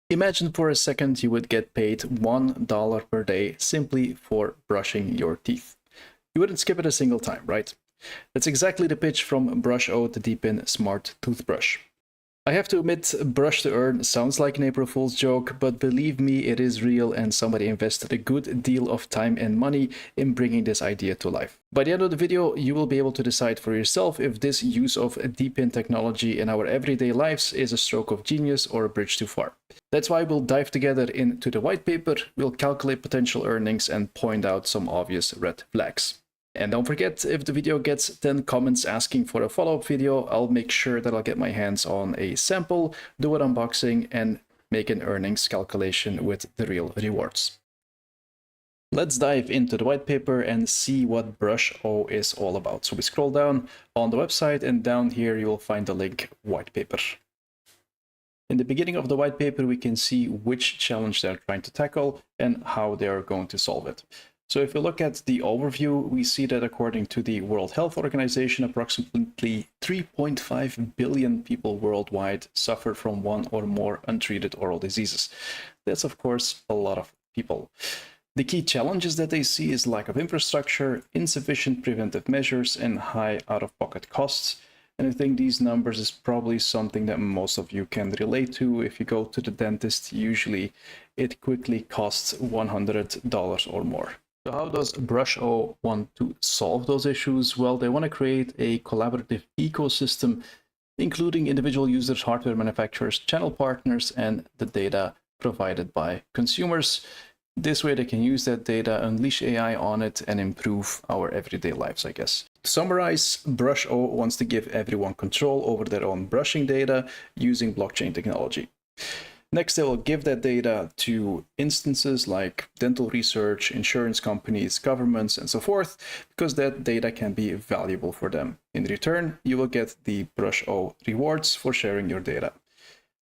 Imagine for a second you would get paid $1 per day simply for brushing your teeth. You wouldn't skip it a single time, right? That's exactly the pitch from BrushO, the DePIN smart toothbrush. I have to admit, brush to earn sounds like an April Fool's joke, but believe me, it is real and somebody invested a good deal of time and money in bringing this idea to life. By the end of the video, you will be able to decide for yourself if this use of DePIN technology in our everyday lives is a stroke of genius or a bridge too far. That's why we'll dive together into the white paper, we'll calculate potential earnings and point out some obvious red flags. And don't forget, if the video gets 10 comments asking for a follow-up video, I'll make sure that I'll get my hands on a sample, do an unboxing, and make an earnings calculation with the real rewards. Let's dive into the white paper and see what BrushO is all about. So we scroll down on the website, and down here you will find the link white paper. In the beginning of the white paper, we can see which challenge they're trying to tackle and how they are going to solve it. So if we look at the overview, we see that according to the World Health Organization, approximately 3.5 billion people worldwide suffer from one or more untreated oral diseases. That's, of course, a lot of people. The key challenges that they see is lack of infrastructure, insufficient preventive measures, and high out-of-pocket costs. And I think these numbers is probably something that most of you can relate to. If you go to the dentist, usually it quickly costs $100 or more. So how does BrushO want to solve those issues? Well, they want to create a collaborative ecosystem, including individual users, hardware manufacturers, channel partners, and the data provided by consumers. This way they can use that data, unleash AI on it, and improve our everyday lives, I guess. To summarize, BrushO wants to give everyone control over their own brushing data using blockchain technology. Next, they will give that data to instances like dental research, insurance companies, governments, and so forth, because that data can be valuable for them. In return, you will get the BrushO rewards for sharing your data.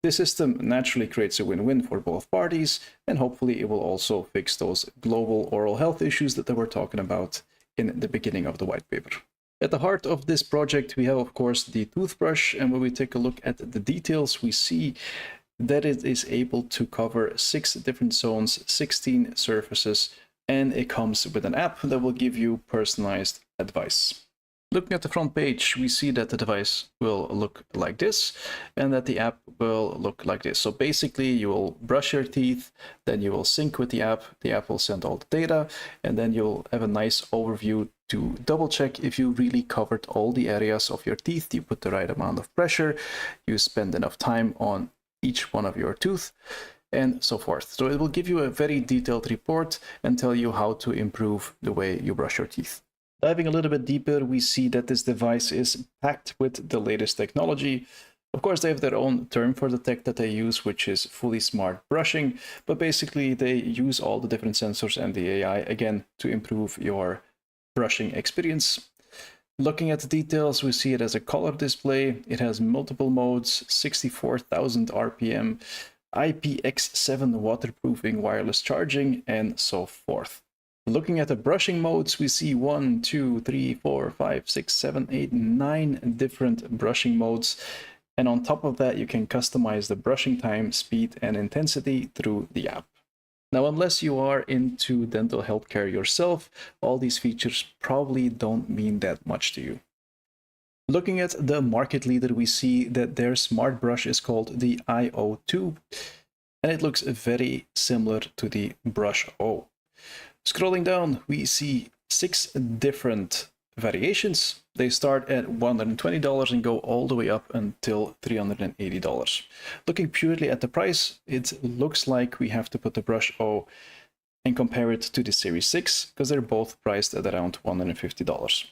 This system naturally creates a win-win for both parties, and hopefully it will also fix those global oral health issues that they were talking about in the beginning of the white paper. At the heart of this project, we have, of course, the toothbrush, and when we take a look at the details, we see that it is able to cover 6 different zones, 16 surfaces, and it comes with an app that will give you personalized advice. Looking at the front page, we see that the device will look like this and that the app will look like this. So basically, you will brush your teeth, then you will sync with the app will send all the data, and then you'll have a nice overview to double check if you really covered all the areas of your teeth, you put the right amount of pressure, you spend enough time on each one of your tooth, and so forth. So it will give you a very detailed report and tell you how to improve the way you brush your teeth. Diving a little bit deeper, we see that this device is packed with the latest technology. Of course, they have their own term for the tech that they use, which is fully smart brushing, but basically they use all the different sensors and the AI, again, to improve your brushing experience. Looking at the details, we see it as a color display. It has multiple modes, 64,000 RPM, IPX7 waterproofing, wireless charging, and so forth. Looking at the brushing modes, we see 1, 2, 3, 4, 5, 6, 7, 8, 9 different brushing modes. And on top of that, you can customize the brushing time, speed, and intensity through the app. Now, unless you are into dental healthcare yourself, all these features probably don't mean that much to you. Looking at the market leader, we see that their smart brush is called the IO2, and it looks very similar to the BrushO. Scrolling down, we see 6 different variations. They start at $120 and go all the way up until $380. Looking purely at the price, it looks like we have to put the BrushO and compare it to the Series 6, because they're both priced at around $150.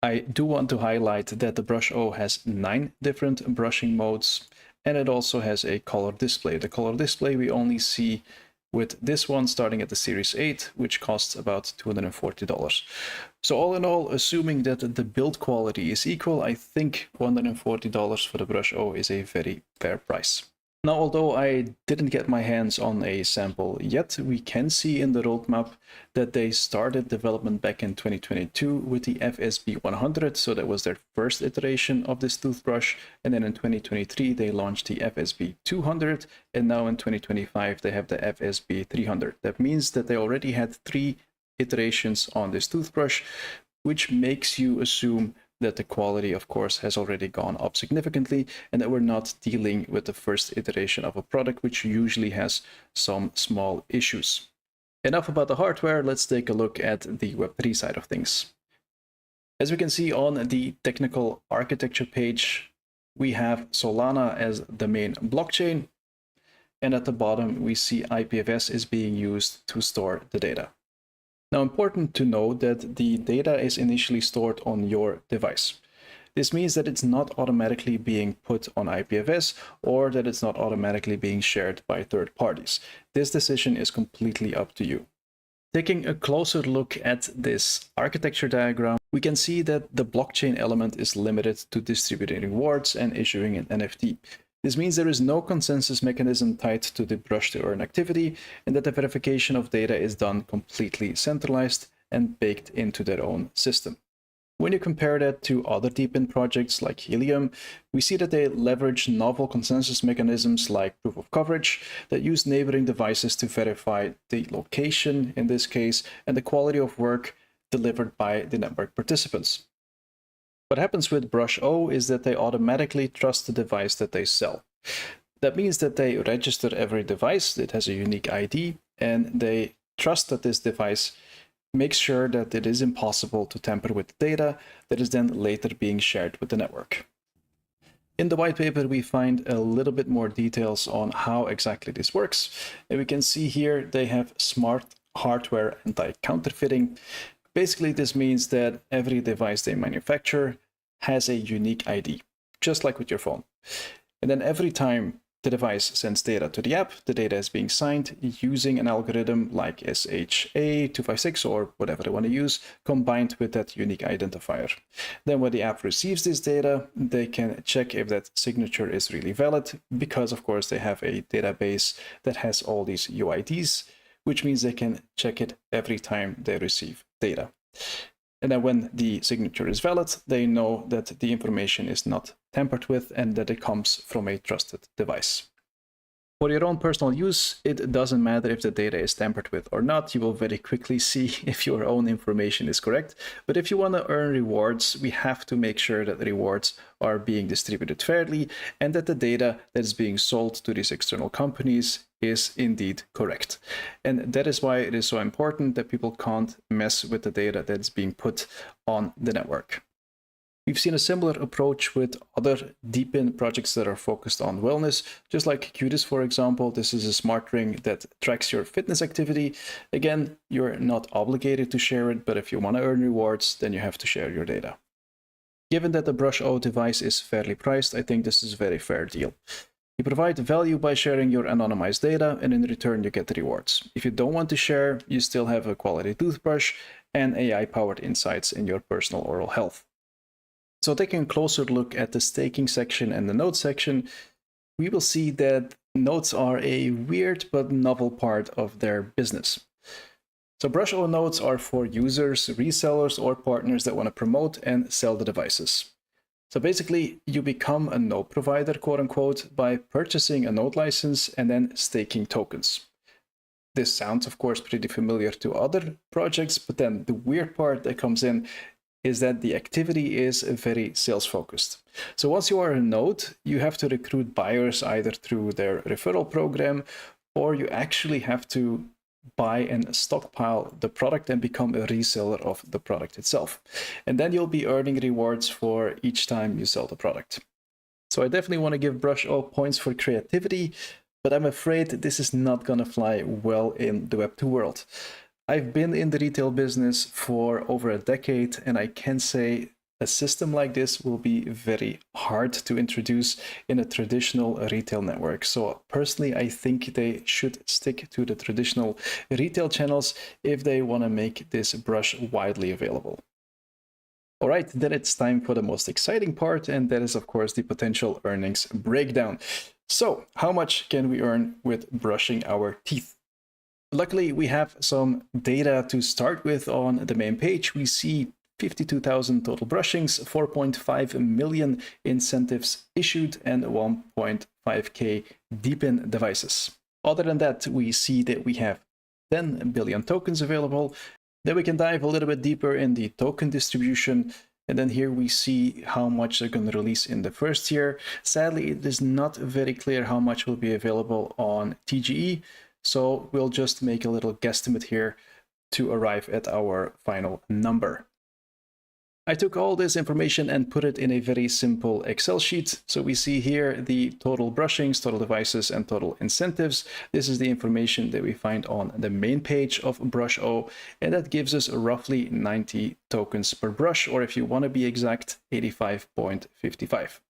I do want to highlight that the BrushO has 9 different brushing modes, and it also has a color display. The color display we only see with this one starting at the Series 8, which costs about $240. So all in all, assuming that the build quality is equal, I think $140 for the BrushO is a very fair price. Now, although I didn't get my hands on a sample yet, we can see in the roadmap that they started development back in 2022 with the FSB 100, so that was their first iteration of this toothbrush, and then in 2023 they launched the FSB 200, and now in 2025 they have the FSB 300. That means that they already had 3 iterations on this toothbrush, which makes you assume that the quality, of course, has already gone up significantly, and that we're not dealing with the first iteration of a product, which usually has some small issues. Enough about the hardware, let's take a look at the Web3 side of things. As we can see on the technical architecture page, we have Solana as the main blockchain, and at the bottom we see IPFS is being used to store the data. Now, important to note that the data is initially stored on your device. This means that it's not automatically being put on IPFS or that it's not automatically being shared by third parties. This decision is completely up to you. Taking a closer look at this architecture diagram, we can see that the blockchain element is limited to distributing rewards and issuing an NFT. This means there is no consensus mechanism tied to the brush to earn activity, and that the verification of data is done completely centralized and baked into their own system. When you compare that to other DePIN projects like Helium, we see that they leverage novel consensus mechanisms like proof of coverage that use neighboring devices to verify the location, in this case, and the quality of work delivered by the network participants. What happens with BrushO is that they automatically trust the device that they sell. That means that they register every device that has a unique ID, and they trust that this device makes sure that it is impossible to tamper with the data that is then later being shared with the network. In the white paper, we find a little bit more details on how exactly this works. And we can see here they have smart hardware anti-counterfeiting. Basically, this means that every device they manufacture has a unique ID, just like with your phone. And then every time the device sends data to the app, the data is being signed using an algorithm like SHA-256 or whatever they want to use, combined with that unique identifier. Then when the app receives this data, they can check if that signature is really valid, because of course they have a database that has all these UIDs, which means they can check it every time they receive data. And then when the signature is valid, they know that the information is not tampered with and that it comes from a trusted device. For your own personal use, it doesn't matter if the data is tampered with or not. You will very quickly see if your own information is correct. But if you want to earn rewards, we have to make sure that the rewards are being distributed fairly and that the data that is being sold to these external companies is indeed correct. And that is why it is so important that people can't mess with the data that's being put on the network. We've seen a similar approach with other DePIN projects that are focused on wellness, just like Qtis, for example. This is a smart ring that tracks your fitness activity. Again, you're not obligated to share it, but if you want to earn rewards, then you have to share your data. Given that the BrushO device is fairly priced, I think this is a very fair deal. You provide value by sharing your anonymized data, and in return you get the rewards. If you don't want to share, you still have a quality toothbrush and AI-powered insights in your personal oral health. So taking a closer look at the staking section and the node section, we will see that nodes are a weird but novel part of their business. So BrushO nodes are for users, resellers, or partners that want to promote and sell the devices. So basically, you become a node provider, quote unquote, by purchasing a node license and then staking tokens. This sounds, of course, pretty familiar to other projects, but then the weird part that comes in is that the activity is very sales focused. So once you are a node, you have to recruit buyers either through their referral program, or you actually have to buy and stockpile the product and become a reseller of the product itself. And then you'll be earning rewards for each time you sell the product. So I definitely want to give BrushO points for creativity, but I'm afraid this is not going to fly well in the Web2 world. I've been in the retail business for over a decade, and I can say a system like this will be very hard to introduce in a traditional retail network. So personally, I think they should stick to the traditional retail channels if they want to make this brush widely available. All right, then it's time for the most exciting part, and that is, of course, the potential earnings breakdown. So how much can we earn with brushing our teeth? Luckily, we have some data to start with on the main page. We see 52,000 total brushings, 4.5 million incentives issued, and 1.5k DePIN devices. Other than that, we see that we have 10 billion tokens available. Then we can dive a little bit deeper in the token distribution. And then here we see how much they're going to release in the first year. Sadly, it is not very clear how much will be available on TGE. So we'll just make a little guesstimate here to arrive at our final number. I took all this information and put it in a very simple Excel sheet. So we see here the total brushings, total devices, and total incentives. This is the information that we find on the main page of BrushO, and that gives us roughly 90 tokens per brush, or if you want to be exact, 85.55.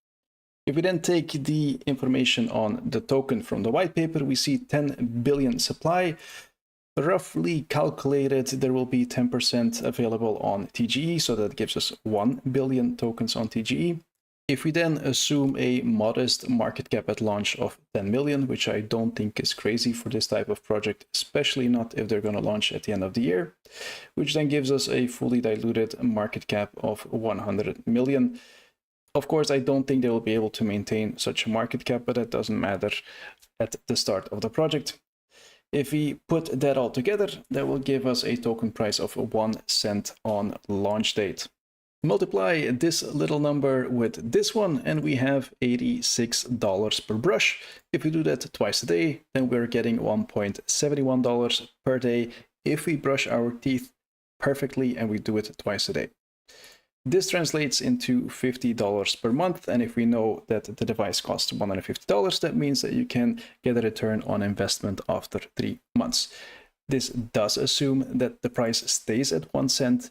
If we then take the information on the token from the white paper, we see 10 billion supply. Roughly calculated, there will be 10% available on TGE, so that gives us 1 billion tokens on TGE. If we then assume a modest market cap at launch of 10 million, which I don't think is crazy for this type of project, especially not if they're going to launch at the end of the year, which then gives us a fully diluted market cap of 100 million. Of course, I don't think they will be able to maintain such a market cap, but that doesn't matter at the start of the project. If we put that all together, that will give us a token price of 1 cent on launch date. Multiply this little number with this one, and we have $86 per brush. If we do that twice a day, then we're getting $1.71 per day if we brush our teeth perfectly and we do it twice a day. This translates into $50 per month, and if we know that the device costs $150, that means that you can get a return on investment after 3 months. This does assume that the price stays at 1 cent,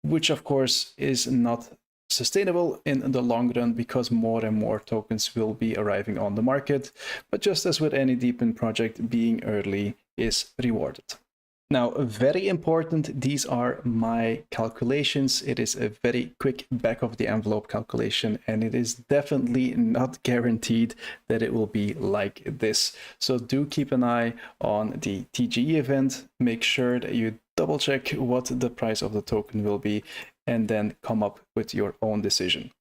which of course is not sustainable in the long run because more and more tokens will be arriving on the market. But just as with any DePIN project, being early is rewarded. Now, very important, these are my calculations. It is a very quick back of the envelope calculation, and it is definitely not guaranteed that it will be like this. So do keep an eye on the TGE event. Make sure that you double check what the price of the token will be, and then come up with your own decision.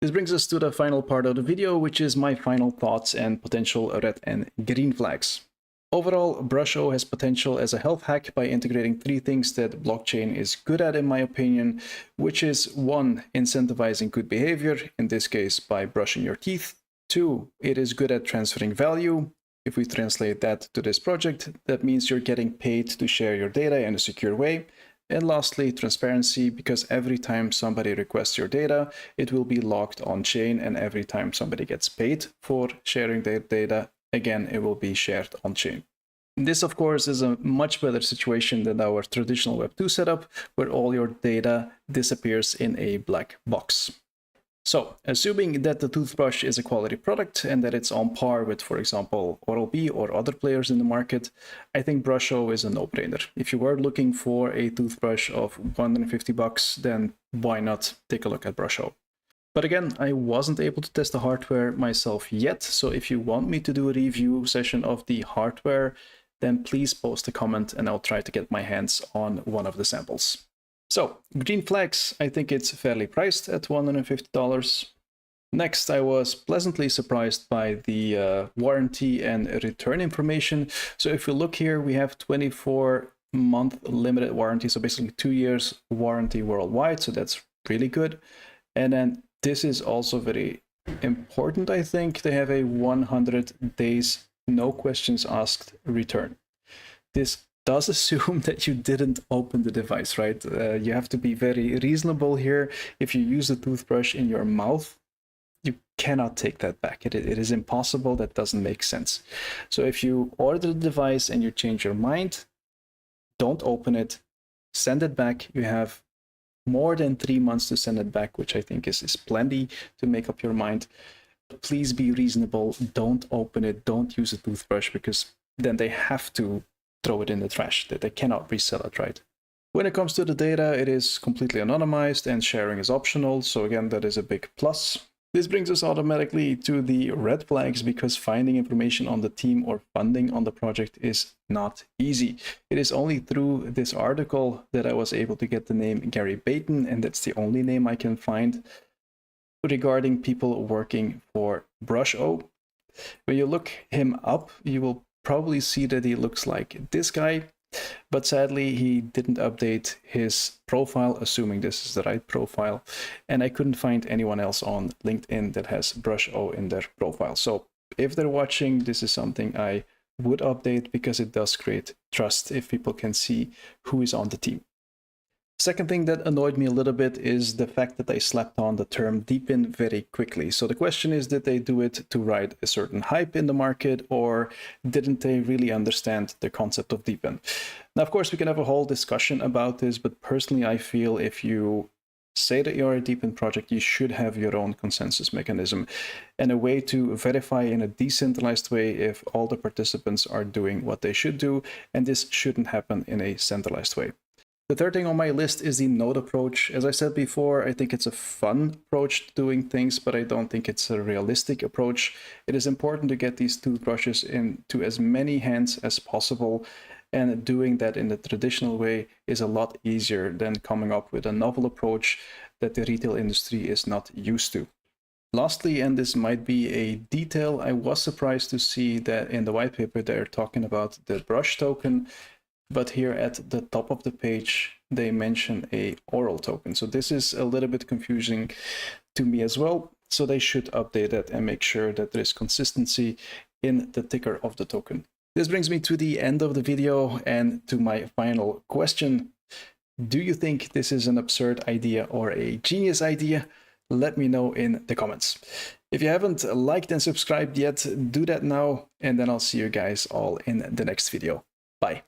This brings us to the final part of the video, which is my final thoughts and potential red and green flags. Overall, BrushO has potential as a health hack by integrating 3 things that blockchain is good at, in my opinion, which is 1, incentivizing good behavior, in this case by brushing your teeth. 2, it is good at transferring value. If we translate that to this project, that means you're getting paid to share your data in a secure way. And lastly, transparency, because every time somebody requests your data, it will be locked on chain, and every time somebody gets paid for sharing their data, again, it will be shared on chain. This, of course, is a much better situation than our traditional Web 2 setup, where all your data disappears in a black box. So, assuming that the toothbrush is a quality product and that it's on par with, for example, Oral-B or other players in the market, I think BrushO is a no-brainer. If you were looking for a toothbrush of $150, then why not take a look at BrushO? But again, I wasn't able to test the hardware myself yet, so if you want me to do a review session of the hardware, then please post a comment and I'll try to get my hands on one of the samples. So, green flags, I think it's fairly priced at $150. Next, I was pleasantly surprised by the warranty and return information. So if you look here, we have 24-month limited warranty, so basically 2 years warranty worldwide, so that's really good. And then this is also very important, I think. They have a 100 days, no questions asked return. This does assume that you didn't open the device, right? You have to be very reasonable here. If you use the toothbrush in your mouth, you cannot take that back. It is impossible. That doesn't make sense. So if you order the device and you change your mind, don't open it, send it back. You have more than 3 months to send it back, which I think is plenty to make up your mind. Please be reasonable. Don't open it. Don't use a toothbrush, because then they have to throw it in the trash. They cannot resell it, right? When it comes to the data, it is completely anonymized and sharing is optional. So again, that is a big plus. This brings us automatically to the red flags, because finding information on the team or funding on the project is not easy. It is only through this article that I was able to get the name Gary Baton, and that's the only name I can find regarding people working for BrushO. When you look him up, you will probably see that he looks like this guy. But sadly, he didn't update his profile, assuming this is the right profile. And I couldn't find anyone else on LinkedIn that has BrushO in their profile. So if they're watching, this is something I would update, because it does create trust if people can see who is on the team. Second thing that annoyed me a little bit is the fact that they slapped on the term DePIN very quickly. So the question is, did they do it to ride a certain hype in the market, or didn't they really understand the concept of DePIN? Now, of course, we can have a whole discussion about this, but personally, I feel if you say that you're a DePIN project, you should have your own consensus mechanism and a way to verify in a decentralized way if all the participants are doing what they should do, and this shouldn't happen in a centralized way. The third thing on my list is the node approach. As I said before, I think it's a fun approach to doing things, but I don't think it's a realistic approach. It is important to get these toothbrushes into as many hands as possible, and doing that in the traditional way is a lot easier than coming up with a novel approach that the retail industry is not used to. Lastly, and this might be a detail, I was surprised to see that in the white paper they're talking about the Brush token, but here at the top of the page, they mention a oral token. So this is a little bit confusing to me as well. So they should update that and make sure that there is consistency in the ticker of the token. This brings me to the end of the video and to my final question. Do you think this is an absurd idea or a genius idea? Let me know in the comments. If you haven't liked and subscribed yet, do that now, and then I'll see you guys all in the next video. Bye.